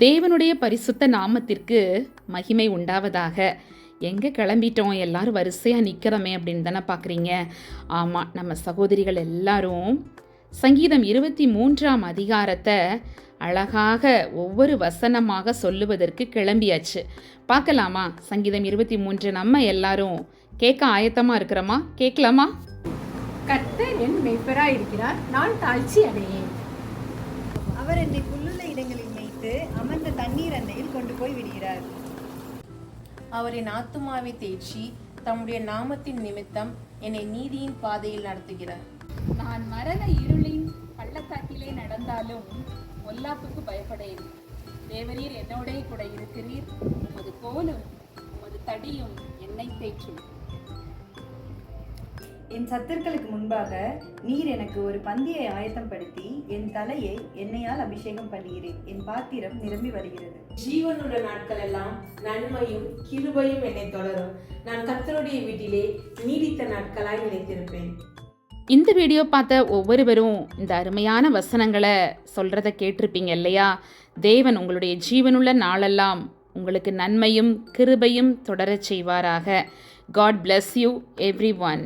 தேவனுடைய பரிசுத்த நாமத்திற்கு மகிமை உண்டாவதாக. எங்கே கிளம்பிட்டோம், எல்லாரும் வரிசையாக நிற்கிறோமே அப்படின்னு தானே பார்க்குறீங்க. ஆமாம், நம்ம சகோதரிகள் எல்லாரும் சங்கீதம் 23ஆம் அதிகாரத்தை அழகாக ஒவ்வொரு வசனமாக சொல்லுவதற்கு கிளம்பியாச்சு. பார்க்கலாமா? சங்கீதம் 23 நம்ம எல்லாரும் கேட்க ஆயத்தமாக இருக்கிறோமா? கேட்கலாமா? கர்த்தர் என் மேய்ப்பராய் இருக்கிறார், நான் தாழ்ச்சி அடையேன். அவர் என்னை புல்லுள்ள இடங்களில் மேய்த்து அமர்ந்த தண்ணீர் அண்டையில் கொண்டு போய் விடுகிறார். அவர் என் ஆத்துமாவை தேற்றி தம்முடைய நாமத்தின் நிமித்தம் என்னை நீதியின் பாதையில் நடத்துகிறார். நான் மரண இருளின் பள்ளத்தாக்கிலே நடந்தாலும் பொல்லாப்புக்கு பயப்படேன். தேவரீர் என்னோடே கூட இருக்கிறீர். உமது கோலும் உமது தடியும் என்னை தேற்றும். என் சத்துருக்களுக்கு முன்பாக நீர் எனக்கு ஒரு பந்தியை ஆயத்தப்படுத்தி என் தலையை எண்ணெயால் அபிஷேகம் பண்ணுகிறேன். என் பாத்திரம் நிரம்பி வருகிறது. ஜீவனுள்ள நாட்கள் எல்லாம் நன்மையும் கிருபையும் என்னை தொடரும். நான் கர்த்தருடைய வீட்டிலே நீடித்த நாட்களாய் நிலைத்திருப்பேன். இந்த வீடியோ பார்த்த ஒவ்வொருவரும் இந்த அருமையான வசனங்களை சொல்கிறத கேட்டிருப்பீங்க இல்லையா? தேவன் உங்களுடைய ஜீவனுள்ள நாளெல்லாம் உங்களுக்கு நன்மையும் கிருபையும் தொடரச் செய்வாராக. God bless you everyone.